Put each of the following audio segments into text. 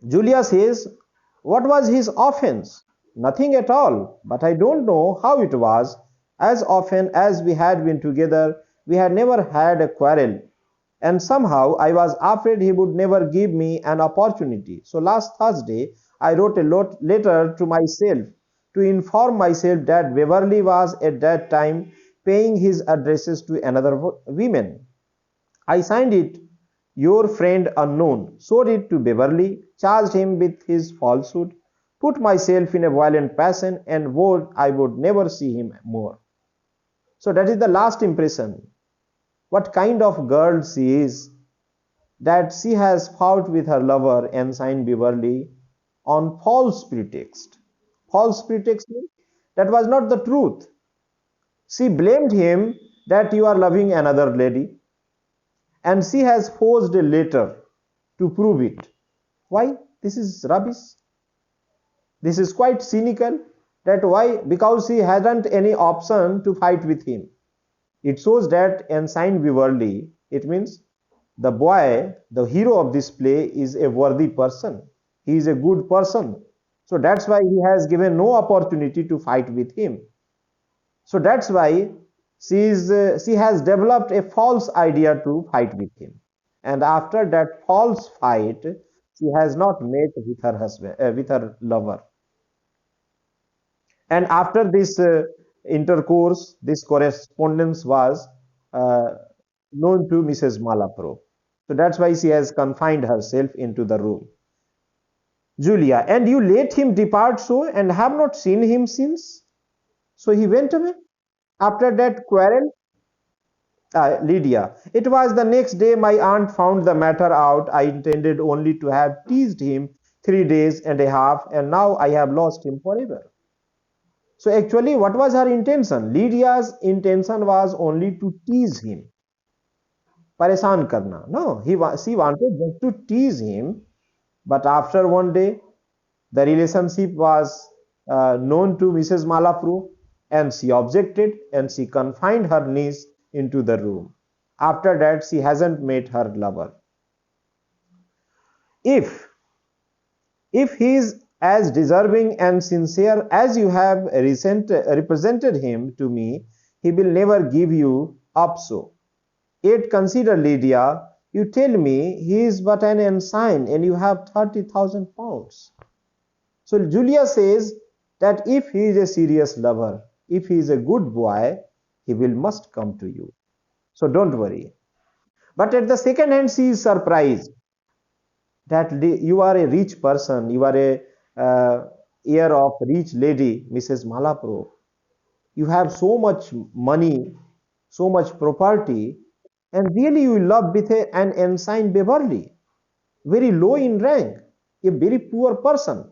Julia says, what was his offense? Nothing at all, but I don't know how it was. As often as we had been together, we had never had a quarrel, and somehow I was afraid he would never give me an opportunity. So last Thursday, I wrote a letter to myself to inform myself that Beverly was at that time paying his addresses to another woman. I signed it, your friend unknown, showed it to Beverly, charged him with his falsehood, put myself in a violent passion, and vowed I would never see him more. So that is the last impression. What kind of girl she is, that she has fought with her lover Ensign Beverly on false pretext. False pretext means that was not the truth. She blamed him that you are loving another lady, and she has forged a letter to prove it. Why? This is rubbish. This is quite cynical. That why? Because she hadn't any option to fight with him. It shows that Ensign Beverly, it means the boy, the hero of this play, is a worthy person. He is a good person. So that's why he has given no opportunity to fight with him. So that's why she has developed a false idea to fight with him. And after that false fight, she has not met with her husband, with her lover. And after this intercourse, this correspondence was uh, known to Mrs. Malapro. So that's why she has confined herself into the room. Julia, and you let him depart so and have not seen him since? So he went away after that quarrel. Lydia, it was the next day my aunt found the matter out. I intended only to have teased him 3 days and a half, and now I have lost him forever. So actually, what was her intention? Lydia's intention was only to tease him, paresan karna. No, she wanted just to tease him. But after one day, the relationship was known to Mrs. Malapro, and she objected and she confined her niece into the room. After that, she hasn't met her lover. If he is as deserving and sincere as you have represented him to me, he will never give you up so. Yet consider, Lydia, you tell me he is but an ensign and you have 30,000 pounds. So Julia says that if he is a serious lover, if he is a good boy, he will must come to you. So don't worry. But at the second hand, she is surprised that you are a rich person, you are a heir of rich lady, Mrs. Malapro. You have so much money, so much property, and really you love with an ensign Beverly, very low in rank, a very poor person.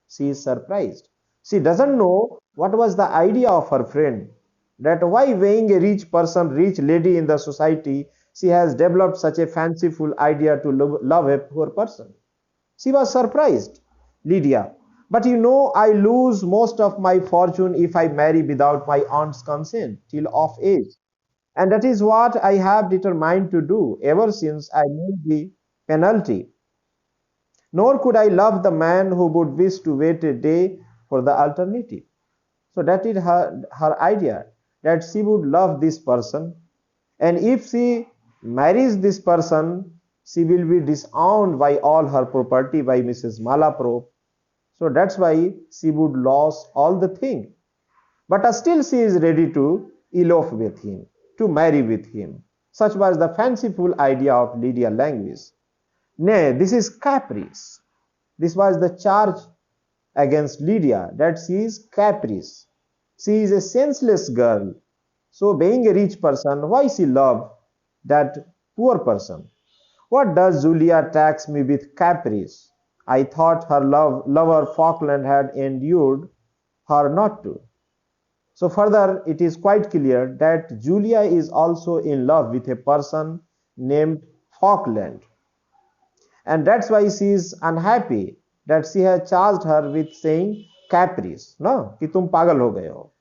She is surprised. She doesn't know what was the idea of her friend, that why weighing a rich person, rich lady in the society, she has developed such a fanciful idea to love a poor person. She was surprised. Lydia, but you know I lose most of my fortune if I marry without my aunt's consent till of age. And that is what I have determined to do ever since I knew the penalty. Nor could I love the man who would wish to wait a day for the alternative. So that is her idea, that she would love this person, and if she marries this person, she will be disowned by all her property by Mrs. Malapro. So that's why she would lose all the thing. But still she is ready to elope with him, to marry with him. Such was the fanciful idea of Lydia Languis. Nay, this is caprice. This was the charge against Lydia, that she is caprice. She is a senseless girl. So being a rich person, why she love that poor person? What does Julia tax me with caprice? I thought her lover Falkland had endured her not to. So further, it is quite clear that Julia is also in love with a person named Falkland, and that's why she is unhappy that she has charged her with saying caprice, no, कि तुम पागल हो गए हो.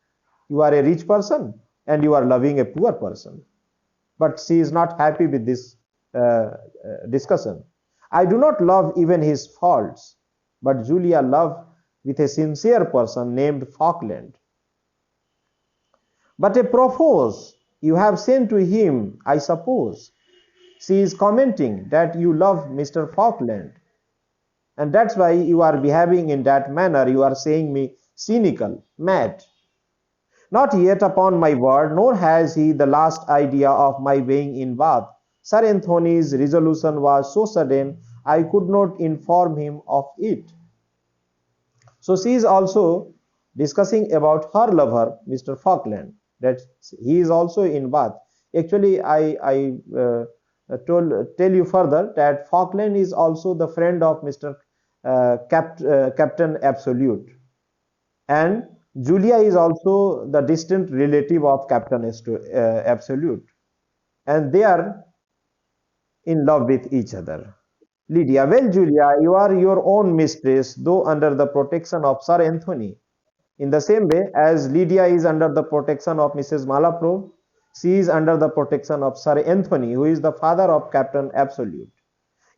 You are a rich person and you are loving a poor person. But she is not happy with this discussion. I do not love even his faults. But Julia loved with a sincere person named Falkland. But a propose you have sent to him, I suppose. She is commenting that you love Mr. Falkland, and that's why you are behaving in that manner. You are saying me cynical, mad. Not yet, upon my word, nor has he the last idea of my being in Bath. Sir Anthony's resolution was so sudden, I could not inform him of it. So she is also discussing about her lover, Mr. Falkland, that he is also in Bath. Actually, I tell you further that Falkland is also the friend of Mr. Captain Absolute, and Julia is also the distant relative of Captain Absolute, and they are in love with each other. Lydia, well, Julia, you are your own mistress, though under the protection of Sir Anthony. In the same way as Lydia is under the protection of Mrs. Malaprove, she is under the protection of Sir Anthony, who is the father of Captain Absolute.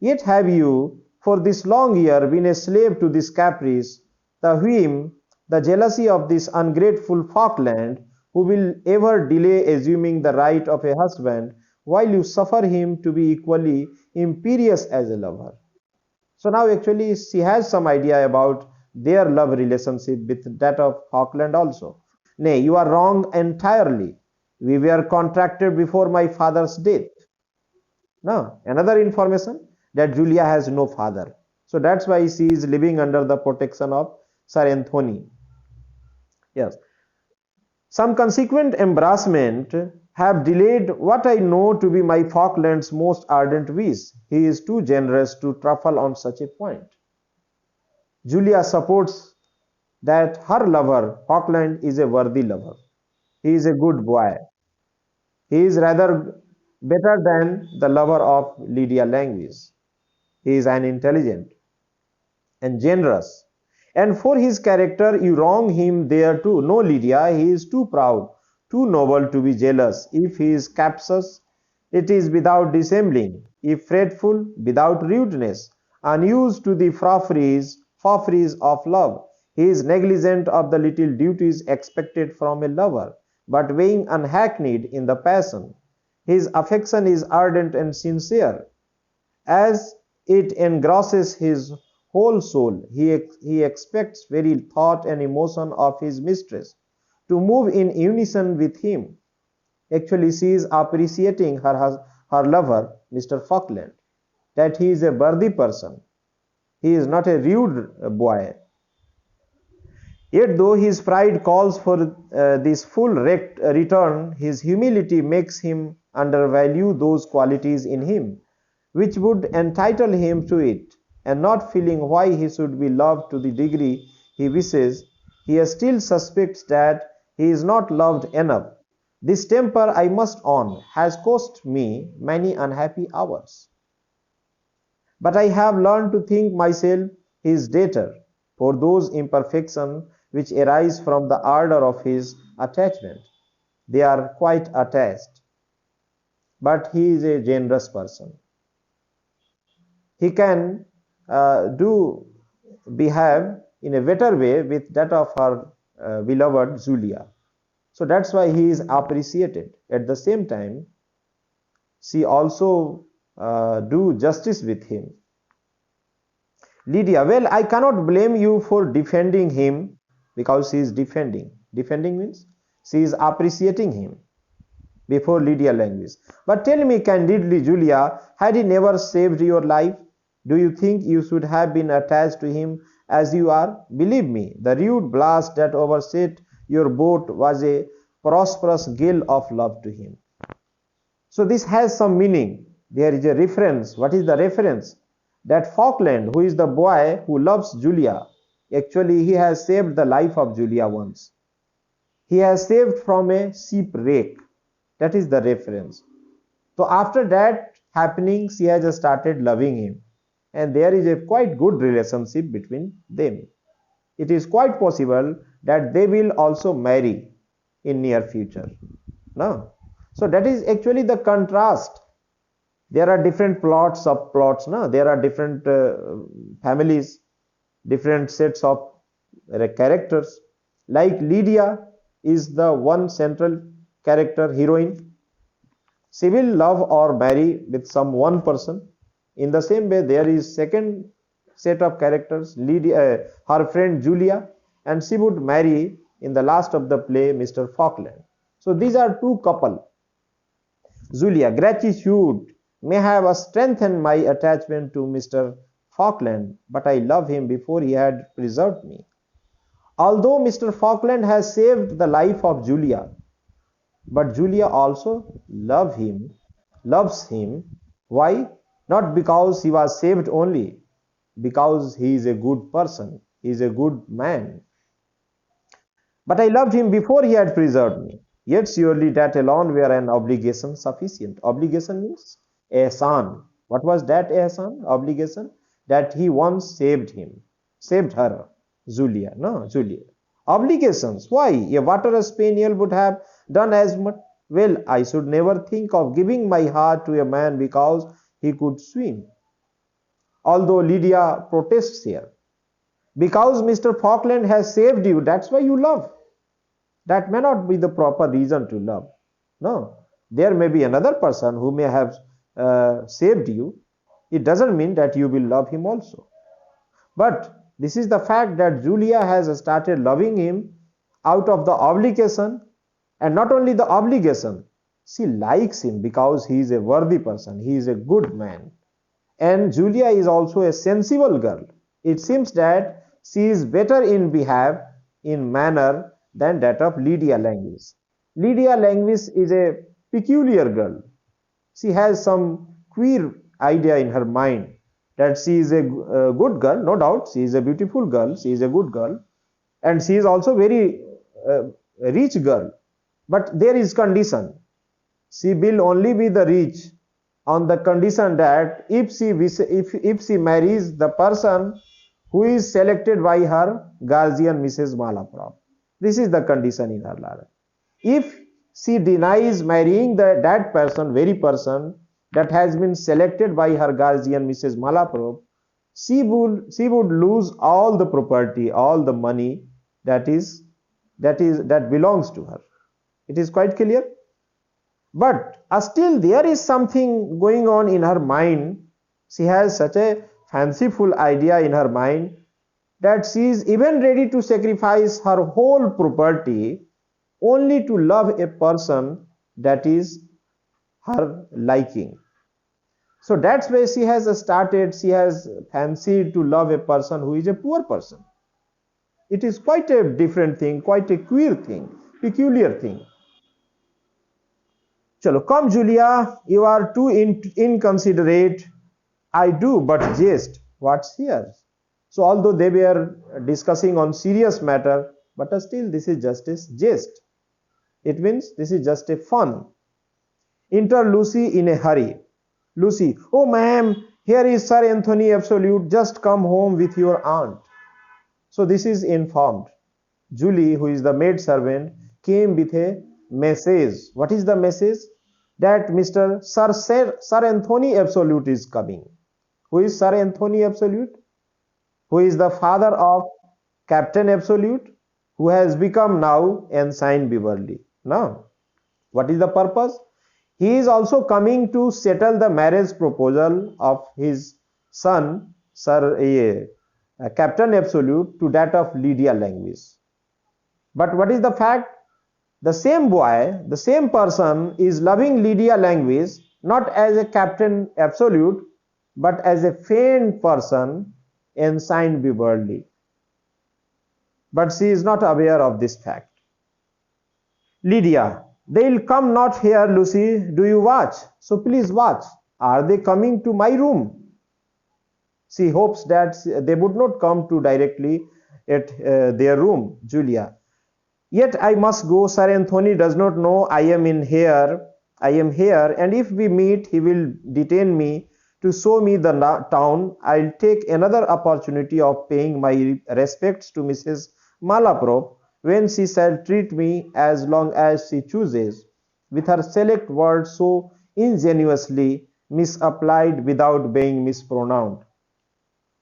Yet have you, for this long year, been a slave to this caprice, the whim, the jealousy of this ungrateful Falkland, who will ever delay assuming the right of a husband, while you suffer him to be equally imperious as a lover. So now actually she has some idea about their love relationship with that of Falkland also. Nay, you are wrong entirely. We were contracted before my father's death. Now, another information that Julia has no father. So that's why she is living under the protection of Sir Anthony. Yes. Some consequent embarrassment have delayed what I know to be my Falkland's most ardent wish. He is too generous to truffle on such a point. Julia supports that her lover, Falkland, is a worthy lover. He is a good boy. He is rather better than the lover of Lydia Languis. He is an intelligent and generous. And for his character, you wrong him there too. No, Lydia, he is too proud, too noble to be jealous. If he is captious, it is without dissembling. If fretful, without rudeness. Unused to the fopperies of love, he is negligent of the little duties expected from a lover, but weighing unhackneyed in the passion. His affection is ardent and sincere. As it engrosses his whole soul, he expects very thought and emotion of his mistress to move in unison with him. Actually, she is appreciating her lover, Mr. Falkland, that he is a worthy person. He is not a rude boy. Yet though his pride calls for this full return, his humility makes him undervalue those qualities in him which would entitle him to it, and not feeling why he should be loved to the degree he wishes, he still suspects that he is not loved enough. This temper, I must own, has cost me many unhappy hours. But I have learned to think myself his debtor for those imperfections which arise from the ardor of his attachment. They are quite attached, but he is a generous person. He can behave in a better way with that of her beloved Julia. So that's why he is appreciated. At the same time, she also do justice with him. Lydia, well, I cannot blame you for defending him, because she is defending. Defending means she is appreciating him before Lydia Languis. But tell me candidly, Julia, had he never saved your life? Do you think you should have been attached to him as you are? Believe me, the rude blast that overset your boat was a prosperous gale of love to him. So this has some meaning. There is a reference. What is the reference? That Falkland, who is the boy who loves Julia, actually he has saved the life of Julia once. He has saved from a shipwreck. That is the reference. So after that happening, she has started loving him, and there is a quite good relationship between them. It is quite possible that they will also marry in near future. No? So that is actually the contrast There are different plots, subplots, no? There are different families, different sets of characters. Like Lydia is the one central character, heroine. She will love or marry with some one person. In the same way, there is second set of characters, Lydia, her friend Julia, and she would marry in the last of the play Mr. Falkland. So these are two couple. Julia, gratitude may have strengthened my attachment to Mr. Falkland, but I love him before he had preserved me. Although Mr. Falkland has saved the life of Julia, but Julia also loves him. Why? Not because he was saved only, because he is a good person, he is a good man. But I loved him before he had preserved me. Yet surely that alone were an obligation sufficient. Obligation means ehsan. What was that ehsan? Obligation? That he once saved him, saved her, Julia. No, Julia. Obligations. Why? A water spaniel would have done as much. Well, I should never think of giving my heart to a man because he could swim. Although Lydia protests here. Because Mr. Falkland has saved you, that's why you love. That may not be the proper reason to love. No, there may be another person who may have saved you. It doesn't mean that you will love him also. But this is the fact that Julia has started loving him out of the obligation, and not only the obligation, she likes him because he is a worthy person, he is a good man. And Julia is also a sensible girl. It seems that she is better in behave, in manner, than that of Lydia Languis. Lydia Languis is a peculiar girl. She has some queer idea in her mind that she is a good girl, no doubt. She is a beautiful girl, she is a good girl, and she is also very rich girl. But there is condition. She will only be the rich on the condition that if she marries the person who is selected by her guardian, Mrs. Malaprop. This is the condition in her life. If she denies marrying that person, very person that has been selected by her guardian, Mrs. Malaprop, she would lose all the property, all the money that belongs to her. It is quite clear. But still there is something going on in her mind. She has such a fanciful idea in her mind that she is even ready to sacrifice her whole property only to love a person that is her liking. So that's why she has fancied to love a person who is a poor person. It is quite a different thing, quite a queer thing, peculiar thing. Chalo, come Julia, you are too inconsiderate. I do but jest. What's here? So although they were discussing on serious matter, but still this is just a jest. It means this is just a fun. Enter Lucy in a hurry. Lucy, oh ma'am, here is Sir Anthony Absolute, just come home with your aunt. So this is informed. Julie, who is the maid servant, came with a message. What is the message? That Mr. Sir Anthony Absolute is coming. Who is Sir Anthony Absolute? Who is the father of Captain Absolute, who has become now Ensign Beverly. Now, what is the purpose? He is also coming to settle the marriage proposal of his son, Captain Absolute, to that of Lydia Languis. But what is the fact? The same boy, the same person is loving Lydia Languis not as a Captain Absolute, but as a feigned person, Ensign Beverly. But she is not aware of this fact. Lydia, they'll come not here, Lucy. Do you watch? So please watch. Are they coming to my room? She hopes that they would not come to directly at their room, Julia. Yet I must go. Sir Anthony does not know I am here, and if we meet, he will detain me to show me the town. I'll take another opportunity of paying my respects to Mrs. Malaprop when she shall treat me as long as she chooses, with her select words so ingenuously misapplied without being mispronounced.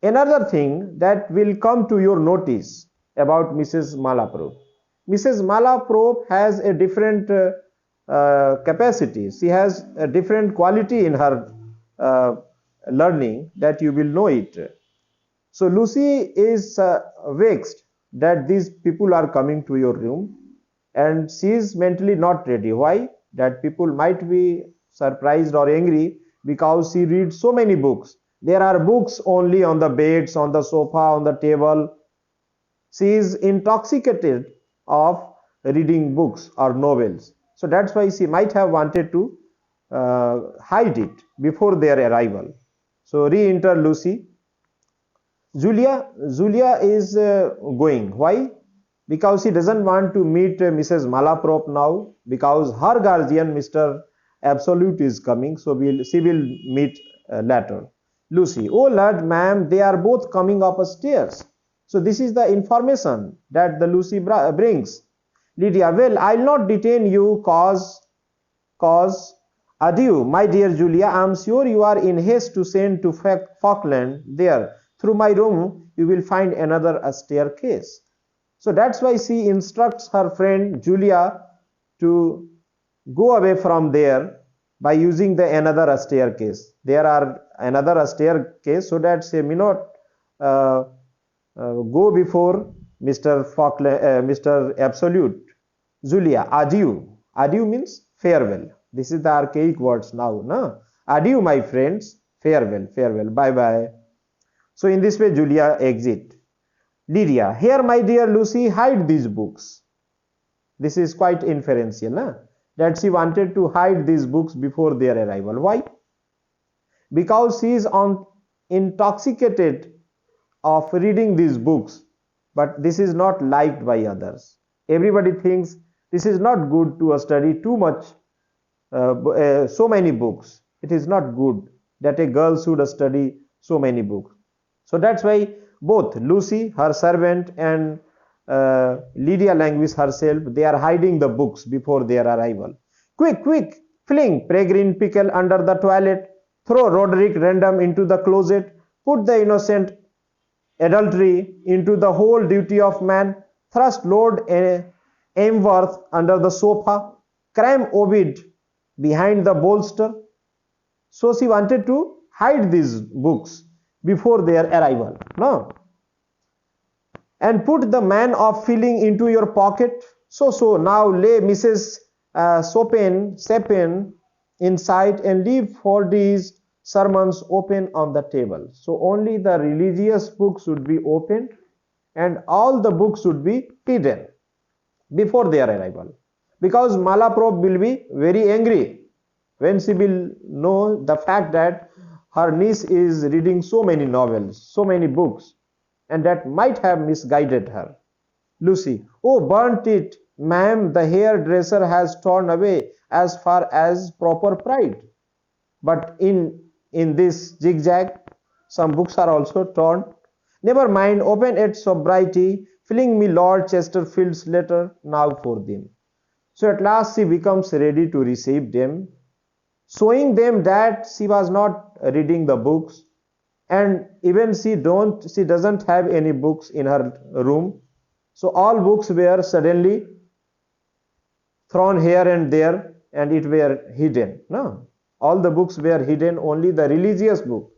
Another thing that will come to your notice about Mrs. Malaprop. Mrs. Malaprop has a different capacity. She has a different quality in her uh, learning that you will know it. So Lucy is vexed that these people are coming to your room and she is mentally not ready. Why? That people might be surprised or angry because she reads so many books. There are books only on the beds, on the sofa, on the table. She is intoxicated of reading books or novels. So that's why she might have wanted to hide it before their arrival. So re-enter Lucy. Julia is going. Why? Because she doesn't want to meet Mrs. Malaprop now because her guardian, Mr. Absolute, is coming. So she will meet later. Lucy, oh Lord, ma'am, they are both coming upstairs. So this is the information that the Lucy brings. Lydia, well, I'll not detain you cause adieu, my dear Julia. I'm sure you are in haste to send to Falkland. There, through my room, you will find another staircase. So that's why she instructs her friend Julia to go away from there by using the another staircase. There are another staircase so that she may not go before Mr. Falkland, Mr. Absolute. Julia, adieu. Adieu means farewell. This is the archaic words now. No? Adieu, my friends. Farewell, farewell, bye bye. So in this way, Julia exit. Lydia, here, my dear Lucy, hide these books. This is quite inferential, no? That she wanted to hide these books before their arrival. Why? Because she is intoxicated of reading these books, but this is not liked by others. Everybody thinks this is not good to study too much, so many books. It is not good that a girl should study so many books. So that's why both Lucy, her servant, and Lydia Languis herself, they are hiding the books before their arrival. Quick, quick, fling Peregrine Pickle under the toilet, throw Roderick Random into the closet, put the innocent adultery into the whole duty of man, thrust Lord Aimworth under the sofa, cram Ovid behind the bolster. So she wanted to hide these books before their arrival. No? And put the man of feeling into your pocket. So now lay Mrs. Sapin inside and leave Fordyce's sermons open on the table. So only the religious books should be opened and all the books should be hidden before their arrival. Because Malaprop will be very angry when she will know the fact that her niece is reading so many novels, so many books, and that might have misguided her. Lucy, oh, burnt it, ma'am, the hairdresser has torn away as far as proper pride. But in this zigzag, some books are also torn. Never mind, open at sobriety, filling me Lord Chesterfield's letter now for them. So at last she becomes ready to receive them, showing them that she was not reading the books, and even she doesn't have any books in her room. So all books were suddenly thrown here and there and it were hidden. No, all the books were hidden, only the religious book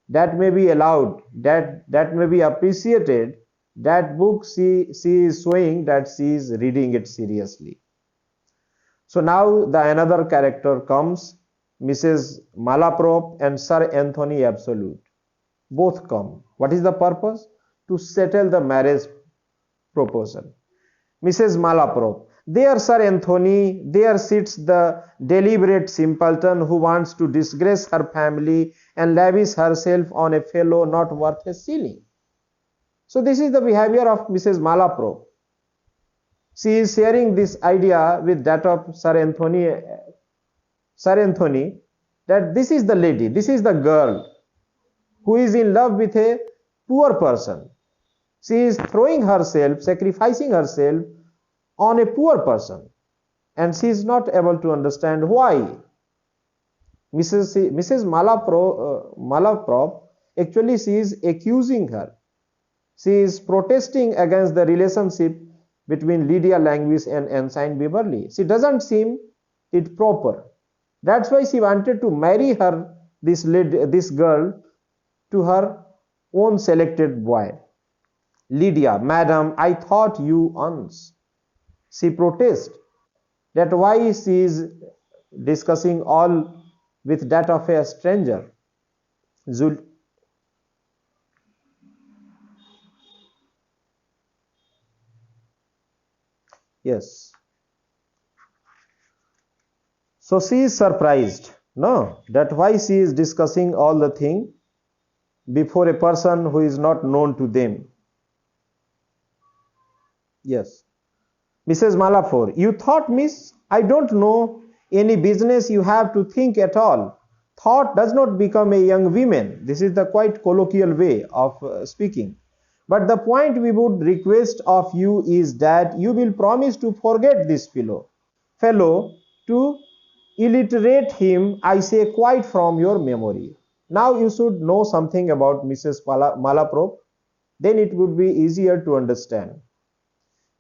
that may be allowed, that may be appreciated, that book she is showing that she is reading it seriously. So now the another character comes, Mrs. Malaprop and Sir Anthony Absolute. Both come. What is the purpose? To settle the marriage proposal. Mrs. Malaprop, there Sir Anthony, there sits the deliberate simpleton who wants to disgrace her family and lavish herself on a fellow not worth a shilling. So this is the behavior of Mrs. Malaprop. She is sharing this idea with that of Sir Anthony, that this is the lady, this is the girl who is in love with a poor person. She is throwing herself, sacrificing herself on a poor person, and she is not able to understand why. Mrs. Malaprop, actually she is accusing her. She is protesting against the relationship between Lydia Languis and Ensign Beverly. She doesn't seem it proper. That's why she wanted to marry her, this girl, to her own selected boy. Lydia, madam, I thought you once. She protests that why she is discussing all with that of a stranger. Zul yes. So she is surprised, no, that why she is discussing all the thing before a person who is not known to them. Yes. Mrs. Malafor, you thought, miss, I don't know any business you have to think at all. Thought does not become a young woman. This is the quite colloquial way of speaking. But the point we would request of you is that you will promise to forget this fellow to illiterate him, I say, quite from your memory. Now you should know something about Mrs. Malaprop, then it would be easier to understand.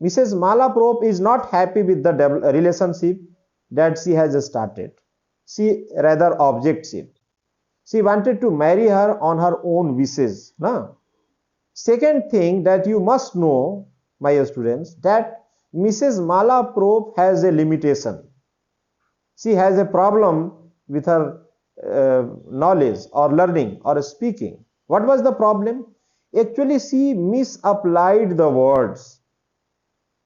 Mrs. Malaprop is not happy with the relationship that she has started. She rather objects it. She wanted to marry her on her own wishes. No? Second thing that you must know, my students, that Mrs. Malaprop has a limitation. She has a problem with her knowledge or learning or speaking. What was the problem? Actually, she misapplied the words.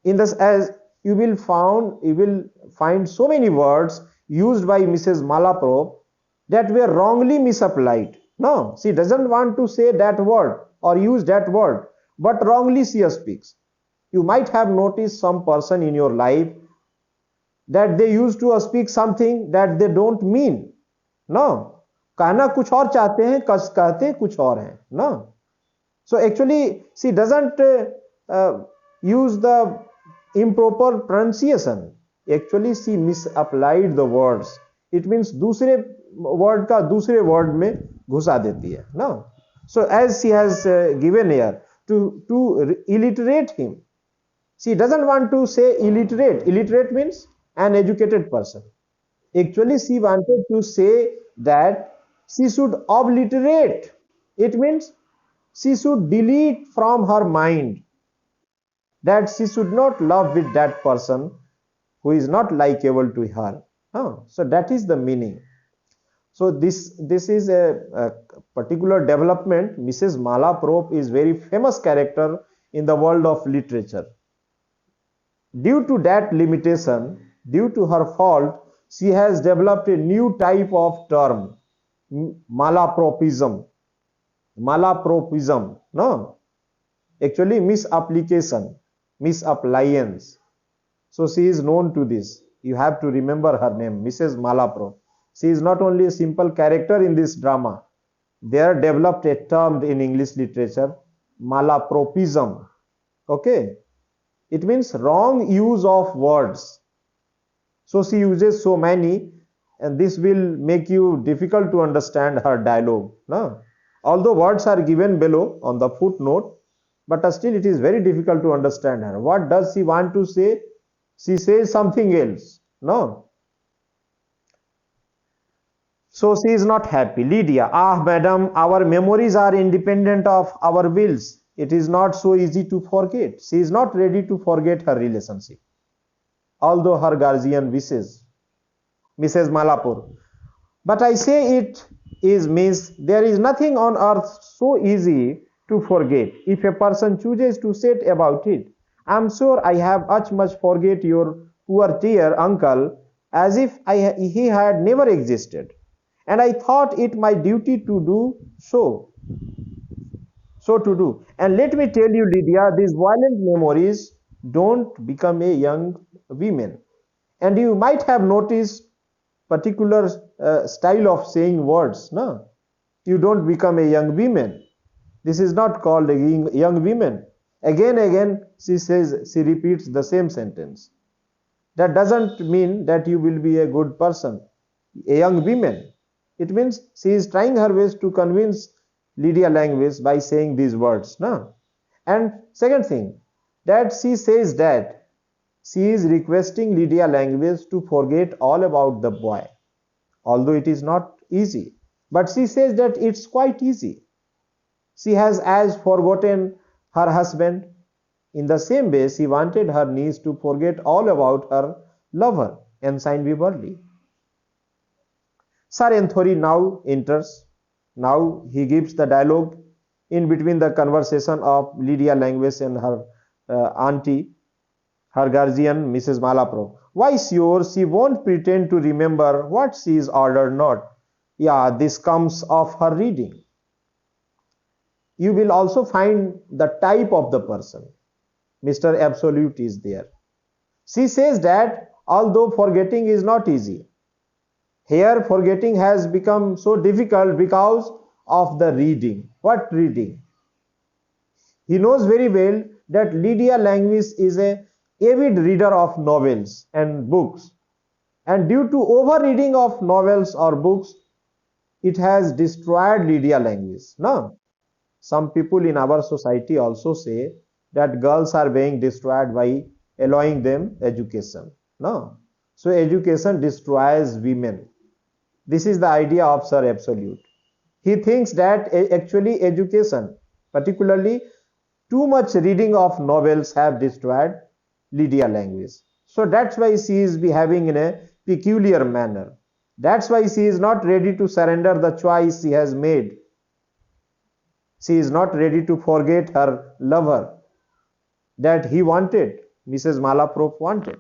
In this, as you will find so many words used by Mrs. Malaprop that were wrongly misapplied. No, she doesn't want to say that word or use that word, but wrongly she speaks. You might have noticed some person in your life that they used to speak something that they don't mean. No, कहना कुछ और चाहते हैं, कहते कुछ और हैं. No, so actually she doesn't use the improper pronunciation. Actually she misapplied the words. It means दूसरे word का दूसरे word में घुसा देती है. No, so as she has given here to illiterate him, she doesn't want to say illiterate. Illiterate means an educated person. Actually she wanted to say that she should obliterate. It means she should delete from her mind, that she should not love with that person who is not likable to her. So that is the meaning. So this is a particular development. Mrs. Malaprop is very famous character in the world of literature. Due to that limitation, due to her fault, she has developed a new type of term, malapropism. Malapropism, no? Actually misapplication, misappliance. So she is known to this. You have to remember her name, Mrs. Malaprop. She is not only a simple character in this drama. They are developed a term in English literature, malapropism. Okay? It means wrong use of words. So she uses so many, and this will make you difficult to understand her dialogue. No? Although words are given below on the footnote, but still it is very difficult to understand her. What does she want to say? She says something else. No? So she is not happy. Lydia, madam, our memories are independent of our wills. It is not so easy to forget. She is not ready to forget her relationship, although her guardian wishes. Mrs. Malapur. But I say it is, miss, there is nothing on earth so easy to forget. If a person chooses to set about it, I am sure I have much forget your poor dear uncle as if he had never existed. And I thought it my duty to do so. So to do. And let me tell you, Lydia, these violent memories don't become a young woman. And you might have noticed particular style of saying words. No, you don't become a young woman. This is not called a young woman. Again, she repeats the same sentence. That doesn't mean that you will be a good person, a young woman. It means she is trying her best to convince Lydia Langewies by saying these words. No? And second thing, that she says that she is requesting Lydia Langewies to forget all about the boy, although it is not easy. But she says that it's quite easy. She has as forgotten her husband. In the same way, she wanted her niece to forget all about her lover, Ensign Beverly. Sir Anthony now enters. Now he gives the dialogue in between the conversation of Lydia Langewies and her auntie, her guardian, Mrs. Malaprop. Why, sure, she won't pretend to remember what she is ordered not. Yeah, this comes of her reading. You will also find the type of the person. Mr. Absolute is there. She says that although forgetting is not easy, here forgetting has become so difficult because of the reading. What reading? He knows very well that Lydia Langewies is a avid reader of novels and books, and due to over reading of novels or books, it has destroyed Lydia Langewies. No, some people in our society also say that girls are being destroyed by allowing them education. No, so education destroys women. This is the idea of Sir Absolute. He thinks that actually education, particularly too much reading of novels, have destroyed Lydia Langewies. So that's why she is behaving in a peculiar manner. That's why she is not ready to surrender the choice she has made. She is not ready to forget her lover that he wanted, Mrs. Malaprop wanted.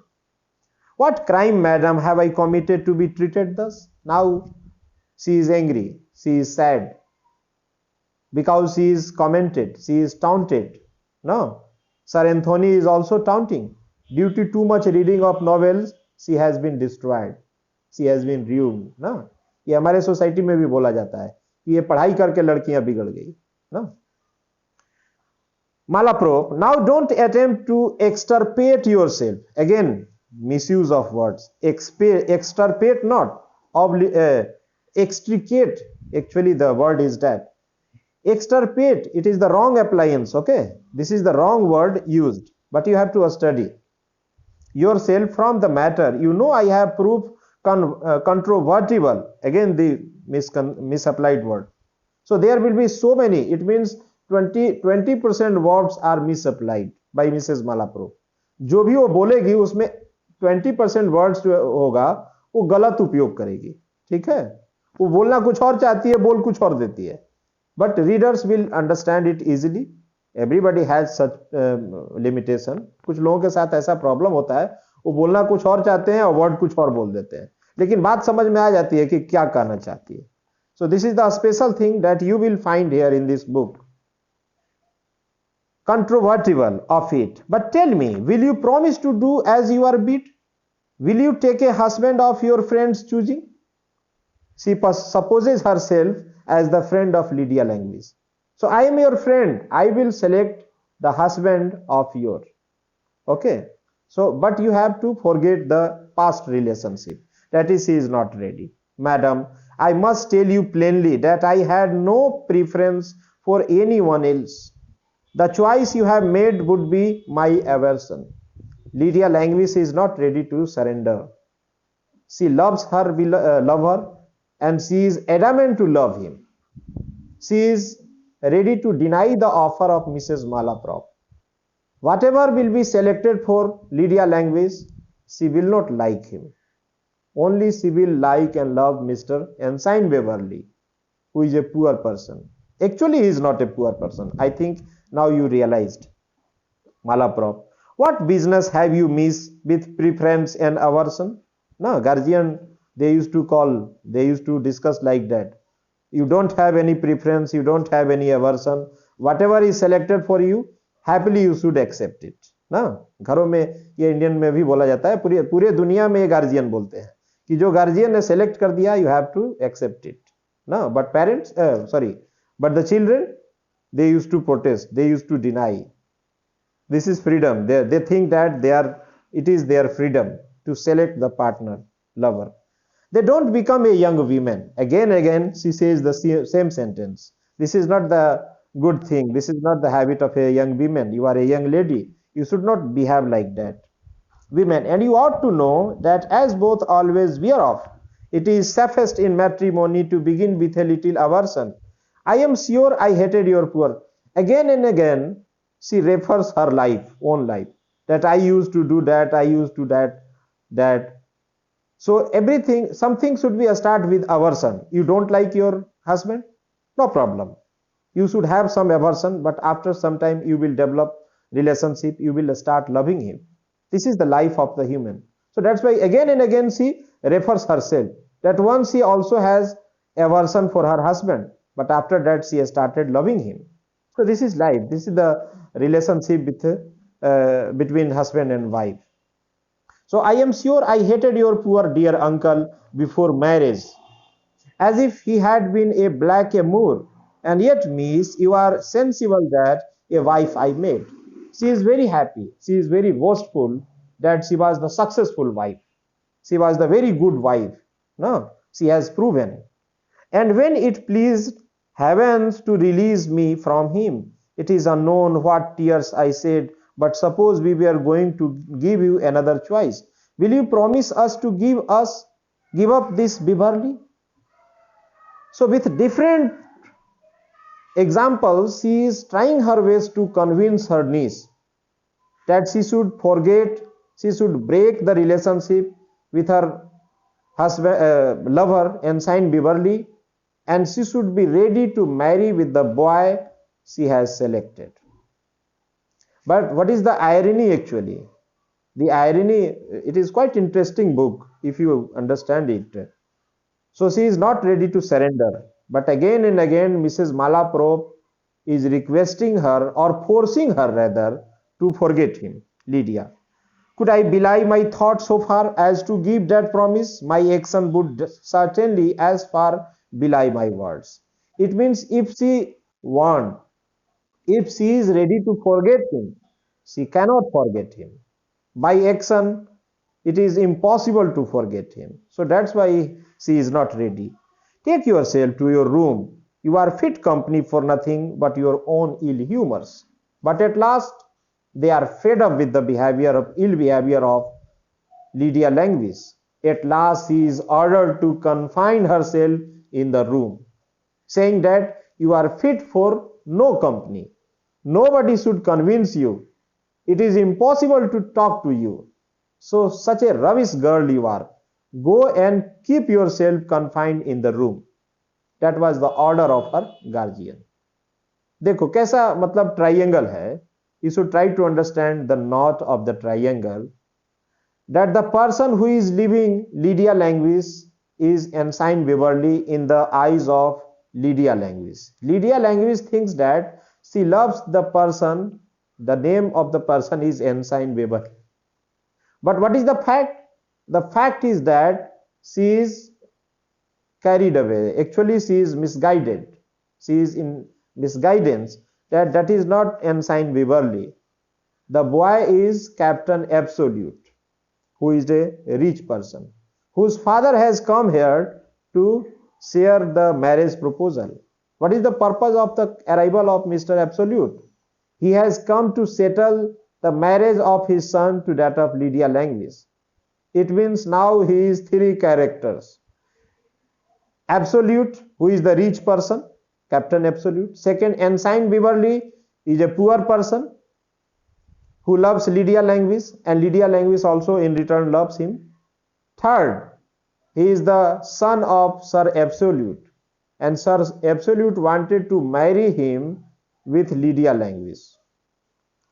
What crime, madam, have I committed to be treated thus? Now she is angry, she is sad, because she is commented, she is taunted. No, Sir Anthony is also taunting. Due to too much reading of novels, she has been destroyed, she has been ruined. ना ये हमारे society में भी बोला जाता है कि ये पढ़ाई करके लड़कियां बिगड़ गई ना. Malaprop, now don't attempt to extirpate yourself. Again, misuse of words. Extirpate not. Extricate. Actually, the word is that. Extirpate, it is the wrong appliance, okay? This is the wrong word used. But you have to study yourself from the matter. You know I have proof controvertible. Again, the misapplied word. So there will be so many. It means 20% words are misapplied by Mrs. Malaprop. जो भी वो बोलेगी उसमें 20% words जो होगा वो गलत उपयोग करेगी. ठीक है, वो बोलना कुछ और चाहती है, बोल कुछ और देती है. But readers will understand it easily. Everybody has such limitation. कुछ लोगों के साथ ऐसा प्रॉब्लम होता है, वो बोलना कुछ और चाहते हैं और वर्ड कुछ और बोल देते हैं, लेकिन बात समझ में आ जाती है कि क्या कहना चाहती है. So this is the special thing that you will find here in this book. Controvertible of it. But tell me, will you promise to do as you are bid? Will you take a husband of your friend's choosing? She supposes herself as the friend of Lydia Langewies. So I am your friend. I will select the husband of yours. Okay. So, but you have to forget the past relationship. That is, she is not ready. Madam, I must tell you plainly that I had no preference for anyone else. The choice you have made would be my aversion. Lydia Langewies is not ready to surrender. She loves her lover and she is adamant to love him. She is ready to deny the offer of Mrs. Malaprop. Whatever will be selected for Lydia Langewies, she will not like him. Only she will like and love Mr. Ensign Beverly, who is a poor person. Actually, he is not a poor person. I think now you realized. Malaprop, what business have you, miss, with preference and aversion? No, guardian, they used to discuss like that. You don't have any preference, you don't have any aversion. Whatever is selected for you, happily you should accept it. ना घरों में ये Indian में भी बोला जाता है, पूरे दुनिया में ये गार्जियन बोलते हैं कि जो गार्जियन ने सेलेक्ट कर दिया, you have to accept it. No, but parents, but the children, they used to protest, they used to deny. This is freedom. They think that it is their freedom to select the partner, lover. They don't become a young woman. Again, she says the same sentence. This is not the good thing. This is not the habit of a young woman. You are a young lady. You should not behave like that. Women, and you ought to know that as both always wear off, it is safest in matrimony to begin with a little aversion. I am sure I hated your poor. Again and again, she refers her life, own life, that I used to do that, I used to that. So everything, something should be a start with aversion. You don't like your husband? No problem. You should have some aversion, but after some time you will develop relationship, you will start loving him. This is the life of the human. So that's why again and again she refers herself that once she also has aversion for her husband, but after that she has started loving him. So this is life. This is the relationship between husband and wife. So I am sure I hated your poor dear uncle before marriage, as if he had been a blackamoor, and yet, miss, you are sensible that a wife I made. She is very happy. She is very boastful that she was the successful wife. She was the very good wife. No, she has proven. And when it pleased heavens to release me from him, it is unknown what tears I shed, but suppose we were going to give you another choice. Will you promise us to give up this Beverly? So with different examples, she is trying her best to convince her niece that she should forget, she should break the relationship with her husband, lover, Ensign Beverly, and she should be ready to marry with the boy she has selected. But what is the irony actually? The irony, it is quite interesting book if you understand it. So she is not ready to surrender. But again and again, Mrs. Malaprop is requesting her or forcing her rather to forget him, Lydia. Could I belie my thought so far as to give that promise? My action would certainly as far belie my words. It means if she is ready to forget him, she cannot forget him. By action, it is impossible to forget him. So that's why she is not ready. Take yourself to your room. You are fit company for nothing but your own ill humors. But at last, they are fed up with the ill behavior of Lydia Languis. At last, she is ordered to confine herself in the room, saying that you are fit for no company. Nobody should convince you. It is impossible to talk to you. So, such a rubbish girl you are. Go and keep yourself confined in the room. That was the order of her guardian. देखो कैसा मतलब triangle है. You should try to understand the knot of the triangle. That the person who is leaving Lydia Languis is Ensign Beverly in the eyes of Lydia Languis. Lydia Languis thinks that she loves the person. The name of the person is Ensign Beverly. But what is the fact? The fact is that she is carried away. Actually, she is misguided. She is in misguidance that is not Ensign Beverly. The boy is Captain Absolute, who is a rich person, whose father has come here to share the marriage proposal. What is the purpose of the arrival of Mr. Absolute? He has come to settle the marriage of his son to that of Lydia Languis. It means now he is three characters. Absolute, who is the rich person, Captain Absolute. Second, Ensign Beverly is a poor person who loves Lydia Languis, and Lydia Languis also in return loves him. Third, he is the son of Sir Absolute, and Sir Absolute wanted to marry him with Lydia Languis.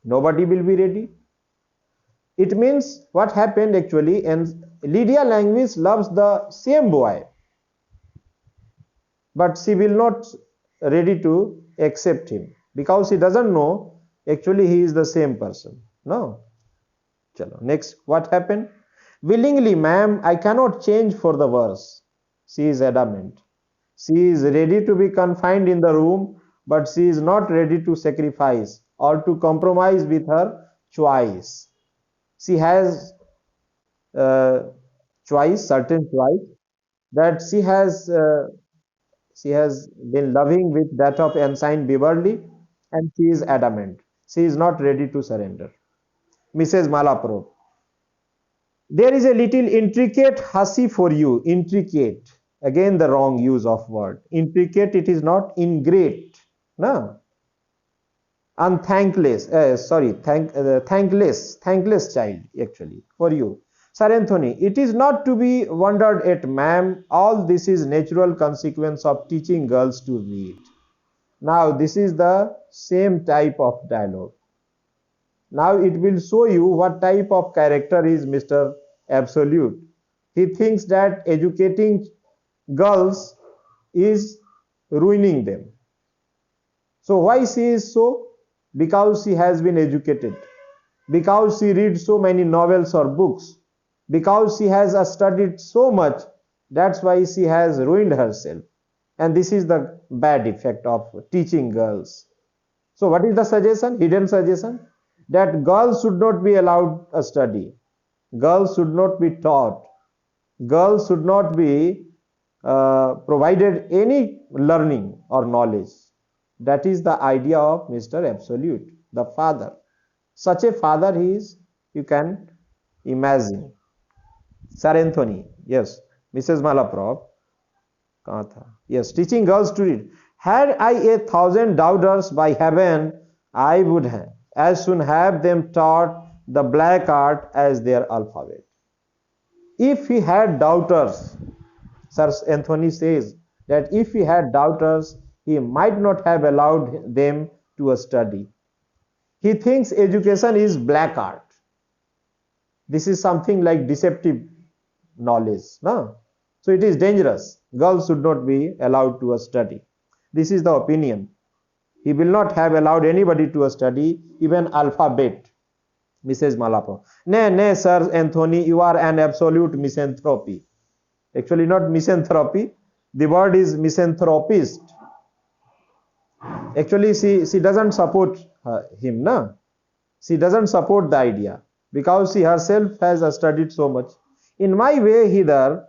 Nobody will be ready. It means what happened actually, and Lydia Languis loves the same boy, but she will not ready to accept him because she doesn't know actually he is the same person. No. Chalo. Next, what happened? Willingly, ma'am, I cannot change for the worse. She is adamant. She is ready to be confined in the room, but she is not ready to sacrifice or to compromise with her choice. She has choice, certain choice. that she has been loving with that of Ensign Beverly, and she is adamant. She is not ready to surrender. Mrs. Malaprop. There is a little intricate hussy for you. Intricate. Again, the wrong use of word. Intricate, it is not ingrate. No. Unthankless. Thankless child, actually, for you. Sir Anthony, it is not to be wondered at, ma'am. All this is natural consequence of teaching girls to read. Now, this is the same type of dialogue. Now it will show you what type of character is Mr. Absolute. He thinks that educating girls is ruining them. So why she is so? Because she has been educated. Because she reads so many novels or books. Because she has studied so much. That's why she has ruined herself. And this is the bad effect of teaching girls. So what is the suggestion? Hidden suggestion? That girls should not be allowed a study. Girls should not be taught. Girls should not be provided any learning or knowledge. That is the idea of Mr. Absolute, the father. Such a father he is, you can imagine. Sir Anthony, yes. Mrs. Malaprop, yes, teaching girls to read. Had I 1,000 daughters by heaven, I would have as soon have them taught the black art as their alphabet. If he had daughters, Sir Anthony says that if he had daughters, he might not have allowed them to study. He thinks education is black art. This is something like deceptive knowledge. No? So it is dangerous. Girls should not be allowed to study. This is the opinion. He will not have allowed anybody to study even alphabet. Mrs. Malaprop. Nay, Sir Anthony, you are an absolute misanthropy. Actually, not misanthropy. The word is misanthropist. Actually, she doesn't support him. No? She doesn't support the idea because she herself has studied so much. In my way hither,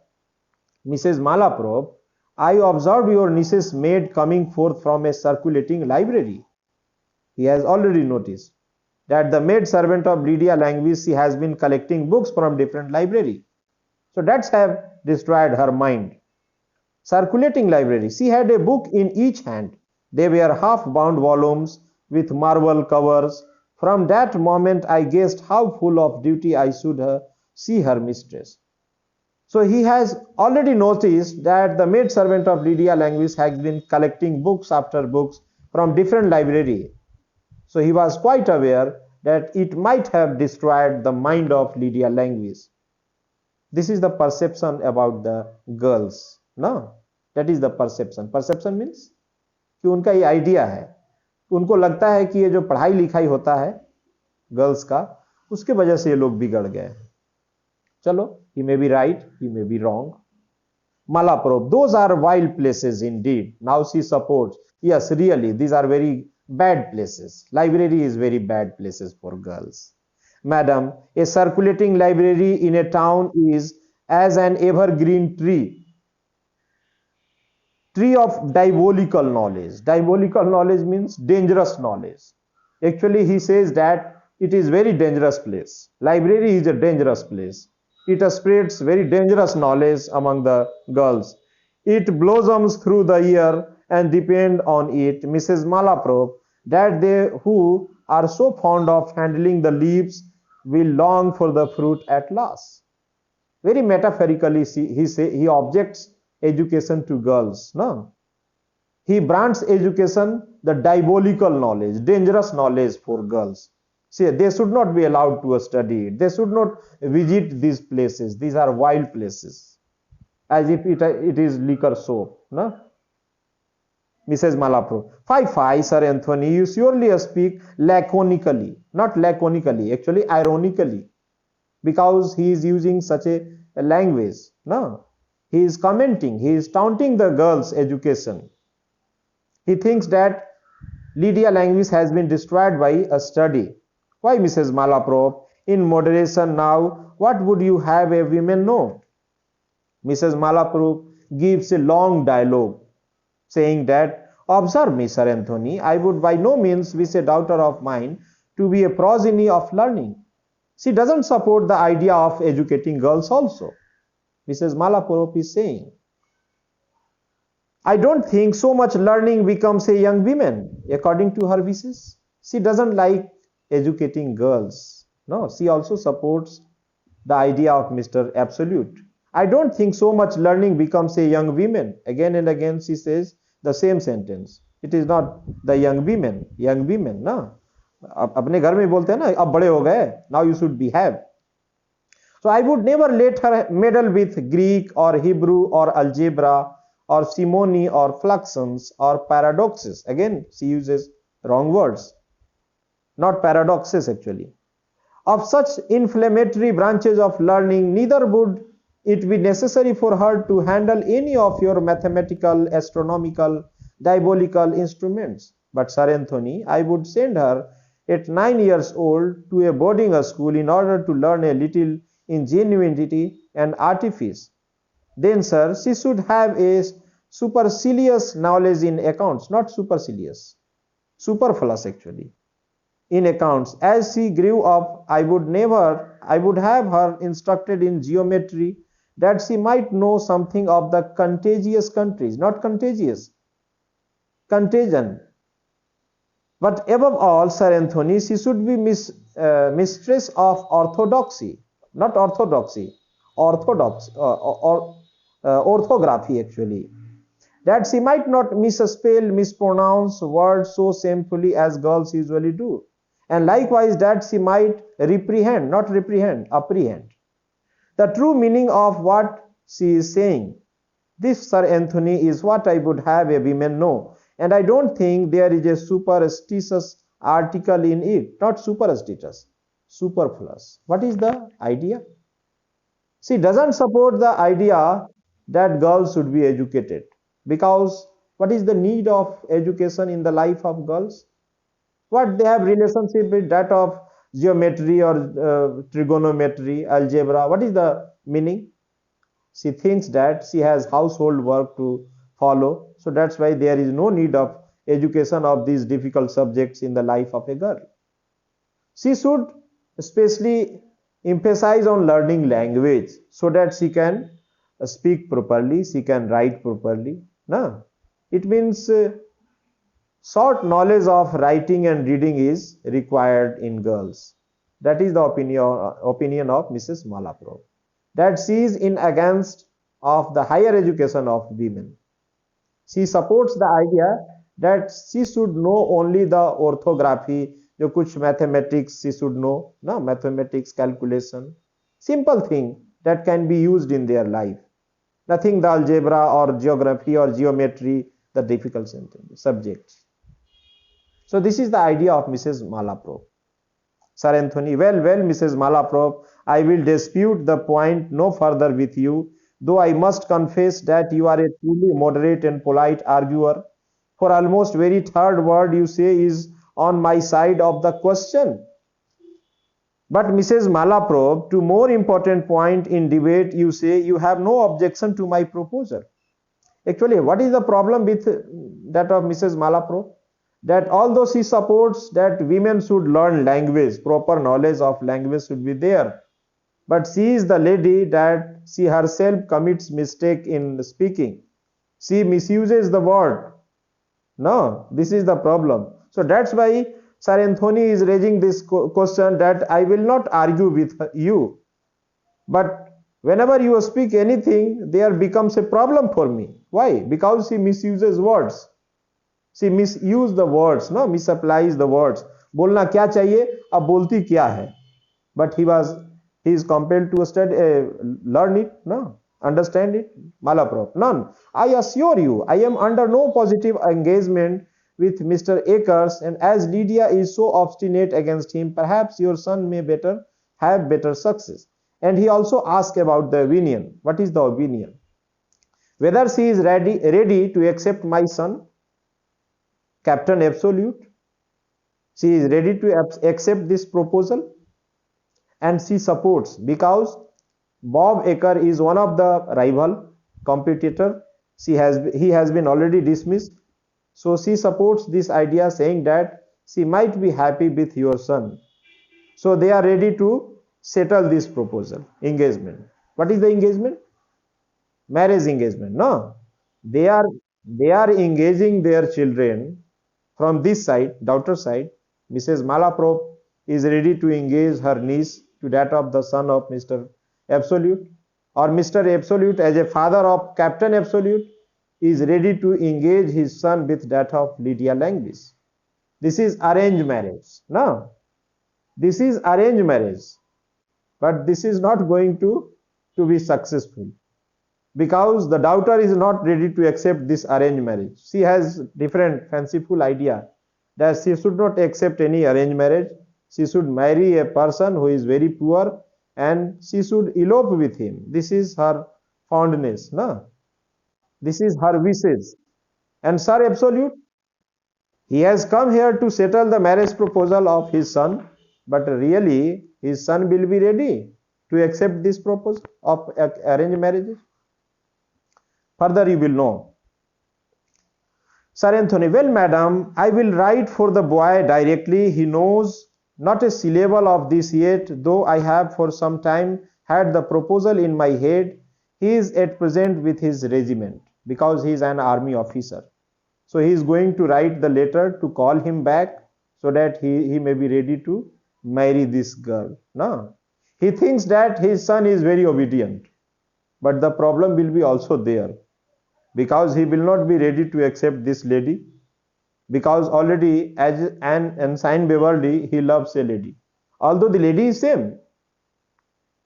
Mrs. Malaprop, I observed your niece's maid coming forth from a circulating library. He has already noticed that the maid servant of Lydia Languis, she has been collecting books from different library. So that's have destroyed her mind. Circulating library. She had a book in each hand. They were half-bound volumes with marble covers. From that moment I guessed how full of duty I should see her mistress. So he has already noticed that the maid servant of Lydia Languis has been collecting books after books from different library. So he was quite aware that it might have destroyed the mind of Lydia Languis. This is the perception about the girls. No, that is the perception. Perception means कि उनका ये idea है, उनको लगता है कि ये जो पढ़ाई लिखाई होता है गर्ल्स का, उसके वजह से ये लोग बिगड़ गए. Chalo, he may be right, he may be wrong. Malaprop, those are wild places indeed. Now she supports. Yes, really, these are very bad places. Library is very bad places for girls. Madam, a circulating library in a town is as an evergreen tree. Tree of diabolical knowledge. Diabolical knowledge means dangerous knowledge. Actually, he says that it is very dangerous place. Library is a dangerous place. It spreads very dangerous knowledge among the girls. It blossoms through the year and depend on it, Mrs. Malaprop, that they who are so fond of handling the leaves will long for the fruit at last. Very metaphorically, he objects education to girls. No? He brands education the diabolical knowledge, dangerous knowledge for girls. See, they should not be allowed to study it. They should not visit these places. These are wild places. As if it is liquor soap. No? Mrs. Malaprop. Fie, Sir Anthony, you surely speak laconically. Not laconically, actually ironically. Because he is using such a language. No? He is commenting, he is taunting the girls' education. He thinks that Lydia Languis has been destroyed by a study. Why, Mrs. Malaprop, in moderation now, what would you have a woman know? Mrs. Malaprop, gives a long dialogue saying that, observe me, Sir Anthony, I would by no means wish a daughter of mine to be a progeny of learning. She doesn't support the idea of educating girls also. Mrs. Malaprop is saying, I don't think so much learning becomes a young woman according to her wishes. She doesn't like educating girls. No, she also supports the idea of Mr. Absolute. I don't think so much learning becomes a young woman. Again and again she says the same sentence. It is not the young women, ना अपने घर में बोलते हैं ना अब बड़े हो गए, now you should behave. So I would never let her meddle with Greek or Hebrew or algebra or simony or fluxions or paradoxes. Again, she uses wrong words, not paradoxes actually. Of such inflammatory branches of learning, neither would it be necessary for her to handle any of your mathematical, astronomical, diabolical instruments. But Sir Anthony, I would send her at 9 years old to a boarding school in order to learn a little ingenuity and artifice. Then, sir, she should have a supercilious knowledge in accounts, not supercilious, superfluous actually, in accounts. As she grew up, I would have her instructed in geometry, that she might know something of the contagious countries, not contagious, contagion. But above all, Sir Anthony, she should be mistress of orthodoxy, not orthodoxy, orthography actually, that she might not misspell, mispronounce words so shamefully as girls usually do, and likewise that she might apprehend the true meaning of what she is saying. This, Sir Anthony, is what I would have a woman know, and I don't think there is a superstitious article in it, not superstitious, superfluous. What is the idea? She doesn't support the idea that girls should be educated, because what is the need of education in the life of girls? What they have relationship with that of geometry or trigonometry, algebra? What is the meaning? She thinks that she has household work to follow, so that's why there is no need of education of these difficult subjects in the life of a girl. She should especially emphasize on learning language so that she can speak properly, she can write properly. No? It means short knowledge of writing and reading is required in girls. That is the opinion of Mrs. Malaprop, that she is in against of the higher education of women. She supports the idea that she should know only the orthography, जो कुछ mathematics she should know, ना mathematics, calculation, simple thing that can be used in their life. Nothing the algebra or geography or geometry, the difficult subjects. So this is the idea of Mrs. Malaprop. Sir Anthony, well, Mrs. Malaprop, I will dispute the point no further with you, though I must confess that you are a truly moderate and polite arguer, for almost very third word you say is on my side of the question. But Mrs. Malaprop, to more important point in debate, you say you have no objection to my proposal. Actually, what is the problem with that of Mrs. Malaprop? That although she supports that women should learn language, proper knowledge of language should be there, but she is the lady that she herself commits mistake in speaking. She misuses the word. No, this is the problem. So that's why Sir Anthony is raising this question, that I will not argue with you, but whenever you speak anything, there becomes a problem for me. Why? Because she misuses words. She misuse the words, no, misapplies the words. बोलना क्या चाहिए, अब बोलती क्या है? But he is compelled to study, learn it, no, understand it. Malaprop, none. I assure you, I am under no positive engagement with Mr. Akers, and as Lydia is so obstinate against him, perhaps your son may have better success. And he also asked about the opinion. What is the opinion? Whether she is ready to accept my son, Captain Absolute. She is ready to accept this proposal, and she supports, because Bob Aker is one of the rival competitor. He has been already dismissed. So she supports this idea, saying that she might be happy with your son. So they are ready to settle this proposal, engagement. What is the engagement? Marriage engagement. No, they are they are engaging their children from this side, daughter side. Mrs. Malaprop is ready to engage her niece to that of the son of Mr. Absolute, or Mr. Absolute as a father of Captain Absolute is ready to engage his son with that of Lydia Langlis. This is arranged marriage. No, this is arranged marriage, but this is not going to be successful because the daughter is not ready to accept this arranged marriage. She has different fanciful idea that she should not accept any arranged marriage. She should marry a person who is very poor and she should elope with him. This is her fondness, no? This is her wishes. And Sir Absolute, he has come here to settle the marriage proposal of his son, but really his son will be ready to accept this proposal of arranged marriages. Further you will know. Sir Anthony, well madam, I will write for the boy directly. He knows not a syllable of this yet, though I have for some time had the proposal in my head. He is at present with his regiment because he is an army officer. So he is going to write the letter to call him back so that he may be ready to marry this girl. No, he thinks that his son is very obedient, but the problem will be also there because he will not be ready to accept this lady because already as an ensign Beverly he loves a lady, although the lady is same,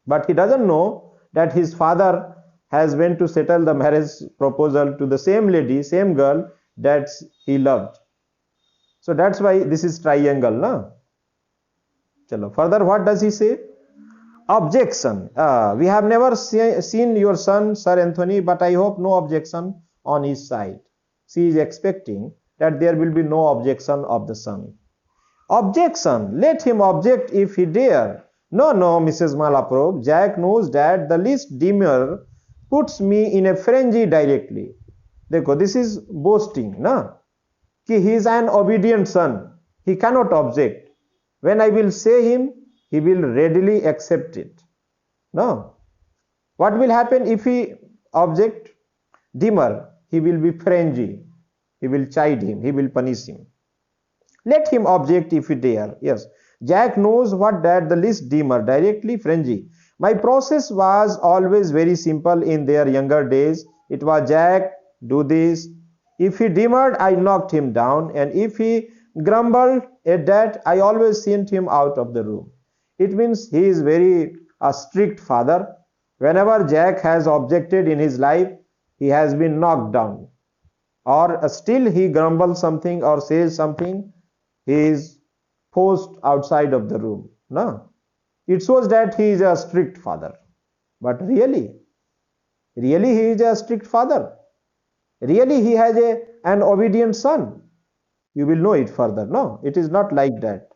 but he doesn't know that his father has went to settle the marriage proposal to the same lady, same girl that he loved. So that's why this is triangle, na? Chalo. Further, what does he say? Objection. We have never seen your son, Sir Anthony, but I hope no objection on his side. She is expecting that there will be no objection of the son. Objection. Let him object if he dare. No, no, Mrs. Malaprop. Jack knows that the least demur puts me in a frenzy directly. Dekho, this is boasting, na? Ki he is an obedient son. He cannot object. When I will say him, he will readily accept it. No. What will happen if he object? Demur. He will be frenzy. He will chide him. He will punish him. Let him object if he dare. Yes. Jack knows what that the least demur, directly frenzy. My process was always very simple in their younger days. It was Jack, do this. If he demurred, I knocked him down, and if he grumbled at that, I always sent him out of the room. It means he is very a strict father. Whenever Jack has objected in his life, he has been knocked down. Or still he grumbles something or says something, he is forced outside of the room. No. It shows that he is a strict father. But really he is a strict father. Really he has an obedient son. You will know it further. No, it is not like that.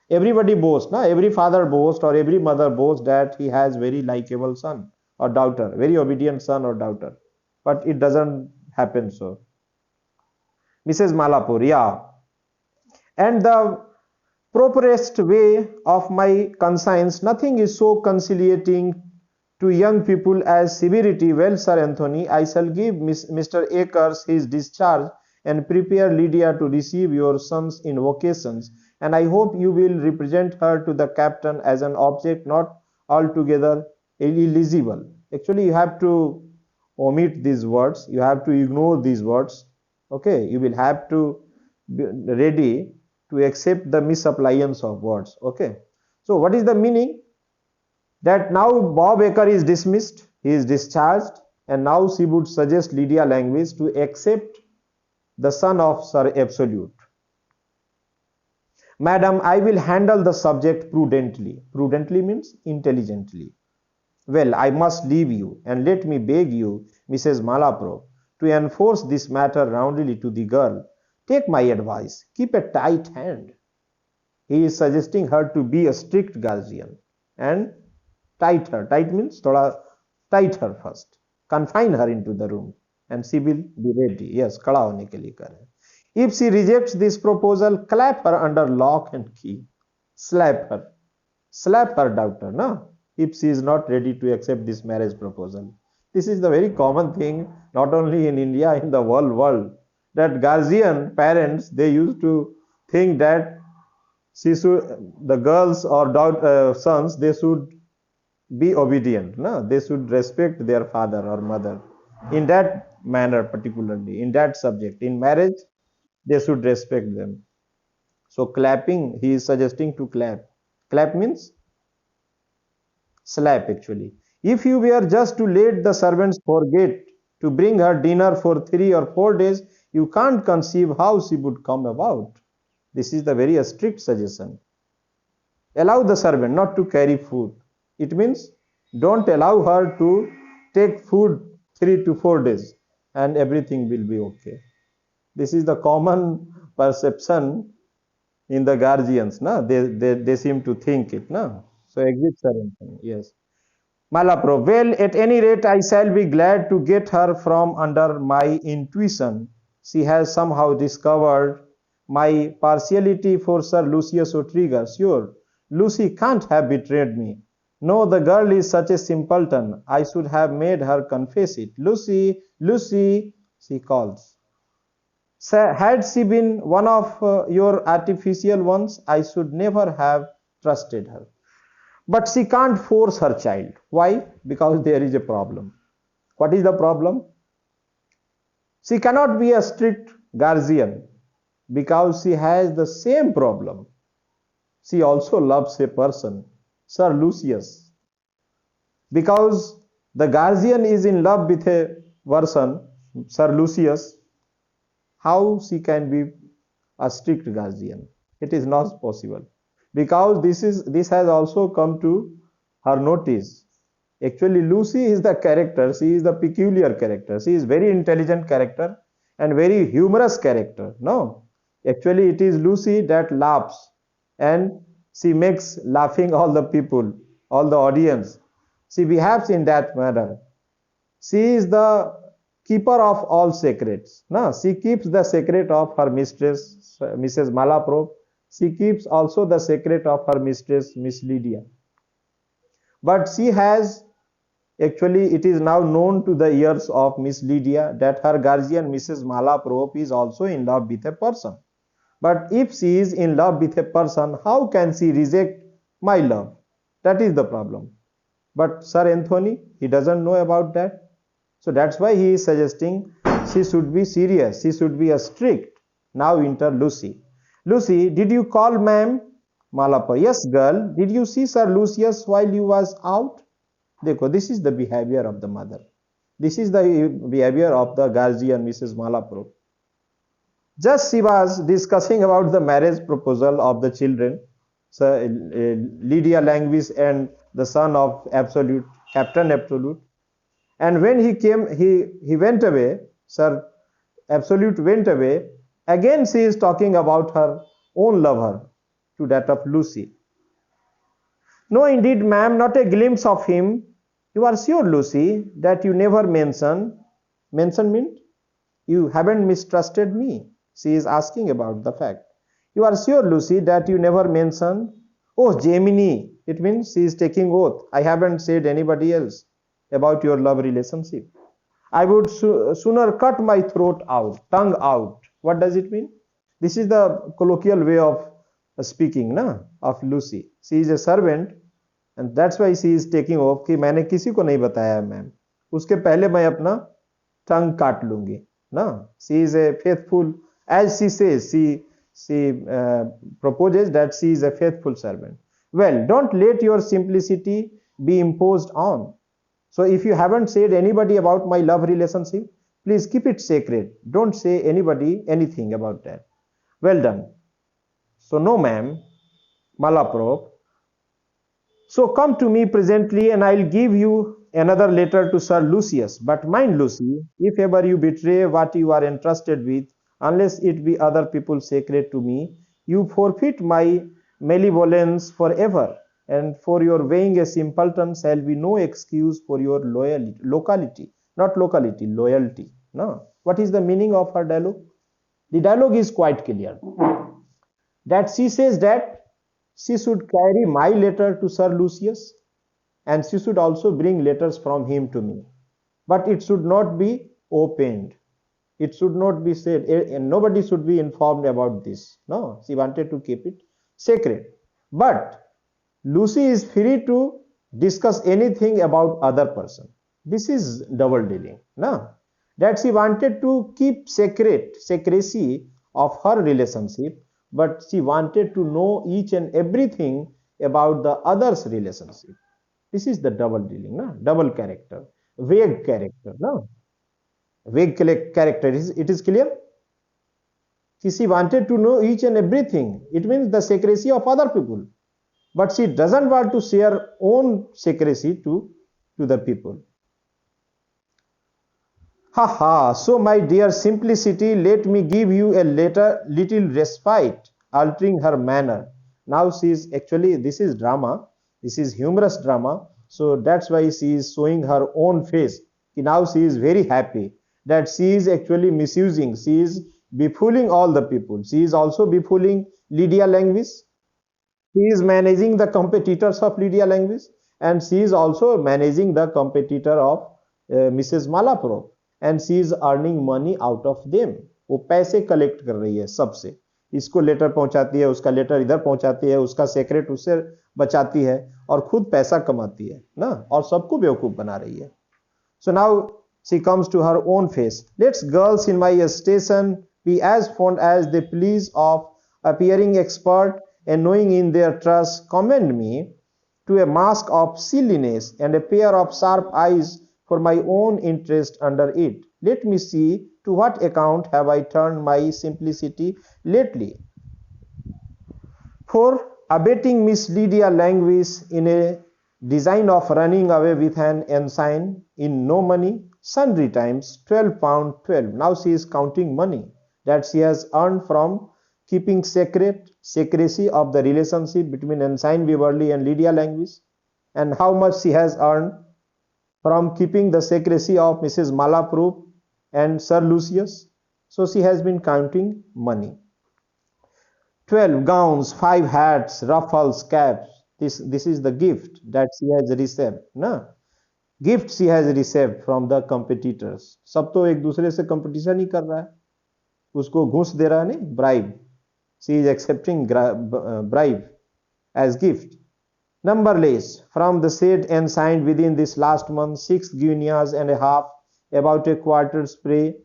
Everybody boasts, no? Every father boasts or every mother boasts that he has very likable son or daughter, very obedient son or daughter. But it doesn't happen so. Mrs. Malapur, yeah. And the properest way of my conscience, nothing is so conciliating to young people as severity. Well, Sir Anthony, I shall give Mr. Akers his discharge and prepare Lydia to receive your son's invocations, and I hope you will represent her to the captain as an object not altogether eligible. Actually, you have to omit these words, you have to ignore these words. Okay, you will have to be ready to accept the misappliance of words. Okay, so what is the meaning? That now Bob Aker is dismissed, he is discharged, and now she would suggest Lydia Langlis to accept the son of Sir Absolute. Madam, I will handle the subject prudently. Prudently means intelligently. Well, I must leave you, and let me beg you, Mrs. Malapro, to enforce this matter roundly to the girl. Take my advice, keep a tight hand. He is suggesting her to be a strict guardian and tight her. Tight means thoda tight her first. confine her into the room and she will be ready. Yes, खड़ा होने के लिए कह रहे हैं. If she rejects this proposal, clap her under lock and key. Slap her. Slap her daughter, no? If she is not ready to accept this marriage proposal. This is the very common thing, not only in India, in the whole world, that guardian parents, they used to think that she should, the girls or sons, they should be obedient, no? They should respect their father or mother in that manner, particularly in that subject. In marriage, they should respect them. So clapping, he is suggesting to clap. Clap means slap actually. If you were just to let the servants forget to bring her dinner for 3 or 4 days, you can't conceive how she would come about. This is the very strict suggestion. Allow the servant not to carry food. It means don't allow her to take food 3 to 4 days and everything will be okay. This is the common perception in the guardians. No? They seem to think it. No? So exit Sarantan. Yes. Malaprabha, well, at any rate, I shall be glad to get her from under my intuition. She has somehow discovered my partiality for Sir Lucius O'Trigger. Sure, Lucy can't have betrayed me. No, the girl is such a simpleton. I should have made her confess it. Lucy, Lucy, she calls. Had she been one of your artificial ones, I should never have trusted her. But she can't force her child. Why? Because there is a problem. What is the problem? She cannot be a strict guardian because she has the same problem. She also loves a person, Sir Lucius. Because the guardian is in love with a person, Sir Lucius, how she can be a strict guardian? It is not possible. Because this has also come to her notice. Actually, Lucy is the character. She is the peculiar character. She is very intelligent character and very humorous character. No, actually, it is Lucy that laughs and she makes laughing all the people, all the audience. She behaves in that manner. She is the keeper of all secrets. No, she keeps the secret of her mistress, Mrs. Malaprop. She keeps also the secret of her mistress, Miss Lydia. But she has, actually, it is now known to the ears of Miss Lydia that her guardian, Mrs. Malaprop, is also in love with a person. But if she is in love with a person, how can she reject my love? That is the problem. But Sir Anthony, he doesn't know about that. So that's why he is suggesting she should be serious, she should be a strict. Now enter Lucy. Lucy, did you call ma'am? Malapur, yes girl. Did you see Sir Lucius while you was out? Dekho, this is the behavior of the mother. This is the behavior of the guardian, Mrs. Malapur. Just she was discussing about the marriage proposal of the children, Sir Lydia Languis and the son of Absolute, Captain Absolute. And when he came, he went away, Sir Absolute went away. Again, she is talking about her own lover, to that of Lucy. No, indeed, ma'am, not a glimpse of him. You are sure, Lucy, that you never mention. Mention means you haven't mistrusted me. She is asking about the fact. You are sure, Lucy, that you never mention. Oh, Gemini, it means she is taking oath. I haven't said anybody else about your love relationship. I would sooner cut my throat out, tongue out. What does it mean? This is the colloquial way of speaking of Lucy. She is a servant and that's why she is taking oath कि मैंने किसी को नहीं बताया ma'am, उसके पहले मैं अपना tongue काट लूंगी ना. She is a faithful, as she says, she proposes that she is a faithful servant. Well, don't let your simplicity be imposed on. So if you haven't said anybody about my love relationship, please keep it sacred. Don't say anybody anything about that. Well done. So no ma'am, Malaprop. So come to me presently and I'll give you another letter to Sir Lucius. But mind, Lucy, if ever you betray what you are entrusted with, unless it be other people's secret to me, you forfeit my malevolence forever. And for your weighing a simpleton shall be no excuse for your locality. not locality, loyalty. No. What is the meaning of her dialogue? The dialogue is quite clear. That she says that she should carry my letter to Sir Lucius, and she should also bring letters from him to me. But it should not be opened. It should not be said, and nobody should be informed about this. No, she wanted to keep it sacred. But Lucy is free to discuss anything about other person. This is double dealing. No, that she wanted to keep secrecy of her relationship, but she wanted to know each and everything about the other's relationship. This is the double dealing, no? Double character, vague character, no? Vague character. It is clear? She wanted to know each and everything. It means the secrecy of other people. But she doesn't want to share own secrecy to the people. Haha, so my dear Simplicity, let me give you a little respite, altering her manner. Now she is actually, this is drama, this is humorous drama, so that's why she is showing her own face. Now she is very happy that she is actually misusing, she is befooling all the people. She is also befooling Lydia Languis. She is managing the competitors of Lydia Languis, and she is also managing the competitor of Mrs. Malaprop, and she is earning money out of them. वो पैसे collect कर रही है सबसे, इसको letter पहुंचाती है, उसका लेटर इधर पहुंचाती है, उसका सेक्रेट उससे बचाती है और खुद पैसा कमाती है ना, और सबको बेवकूफ बना रही है. So now she comes to her own face. Let's girls in my station be as fond as they please of appearing expert and knowing in their trust, commend me to a mask of silliness and a pair of sharp eyes for my own interest under it. Let me see to what account have I turned my simplicity lately. For abetting Miss Lydia Languis in a design of running away with an ensign in no money, sundry times, £12. Now she is counting money that she has earned from keeping secrecy of the relationship between Ensign Beverly and Lydia Languis, and how much she has earned from keeping the secrecy of Mrs. Malaprop and Sir Lucius. So she has been counting money. 12 gowns, 5 hats, ruffles, caps. This is the gift that she has received. No? Gift she has received from the competitors. सब तो एक दूसरे से competition ही कर रहा है, उसको घूस दे रहा है नहीं, bribe. She is accepting bribe as gift. Numberless, from the said and signed within this last month, 6 guineas and a half, about a quarter spray,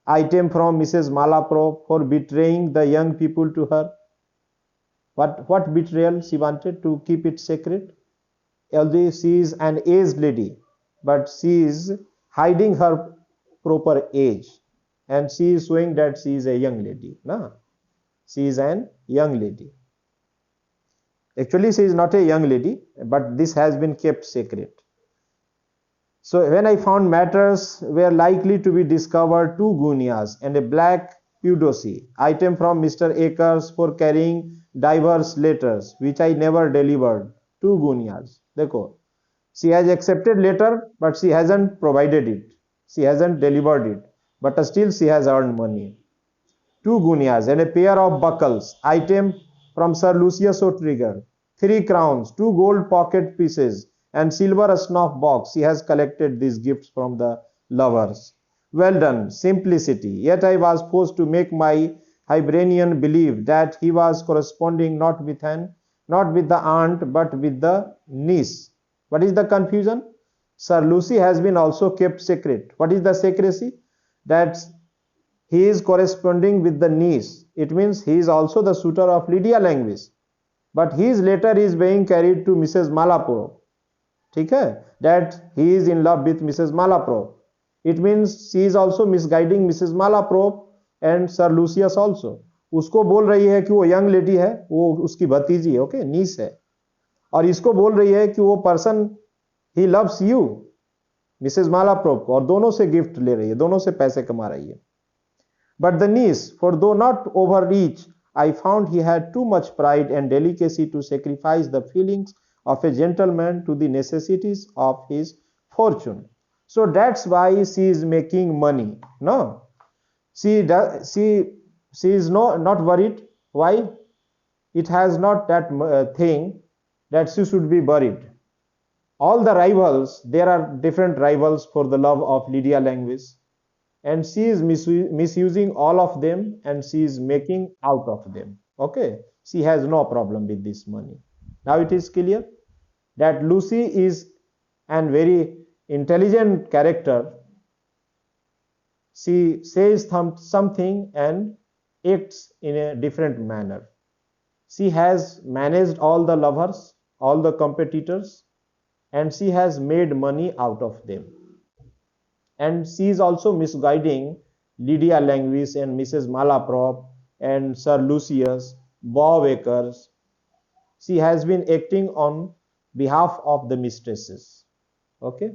item from Mrs. Malaprop for betraying the young people to her. What betrayal? She wanted to keep it secret. Although she is an aged lady, but she is hiding her proper age, and she is showing that she is a young lady. No? She is an young lady. Actually, she is not a young lady, but this has been kept secret. So when I found matters were likely to be discovered, 2 guineas and a black Pudosi, item from Mr. Akers for carrying diverse letters, which I never delivered, 2 guineas. देखो, she has accepted letter, but she hasn't provided it. She hasn't delivered it, but still she has earned money. 2 guineas and a pair of buckles, item from Sir Lucius O'Trigger, 3 crowns, 2 gold pocket pieces, and silver snuff box. She has collected these gifts from the lovers. Well done, Simplicity. Yet I was forced to make my Hibernian believe that he was corresponding not with the aunt, but with the niece. What is the confusion? Sir Lucy has been also kept secret. What is the secrecy? That he is corresponding with the niece. It means he is also the suitor of Lydia Languis, but his letter is being carried to Mrs. Malaprop. ठीक है? That he is in love with Mrs. Malaprop. It means she is also misguiding Mrs. Malaprop and Sir Lucius also. उसको बोल रही है कि वो young lady है, वो उसकी भतीजी है, ओके, नीस है, और इसको बोल रही है कि वो person he loves you, Mrs Malaprop, और दोनों से गिफ्ट ले रही है, दोनों से पैसे कमा रही है. But the niece, for though not overreach, I found he had too much pride and delicacy to sacrifice the feelings of a gentleman to the necessities of his fortune. So that's why she is making money. No, she is not worried. Why? It has not that thing that she should be buried. All the rivals, there are different rivals for the love of Lydia Language, and she is misusing all of them, and she is making out of them. Okay, she has no problem with this money. Now it is clear that Lucy is an very intelligent character. She says something and acts in a different manner. She has managed all the lovers, all the competitors, and she has made money out of them. And she is also misguiding Lydia Languis and Mrs. Malaprop and Sir Lucius, Bob Acres. She has been acting on behalf of the mistresses. Okay.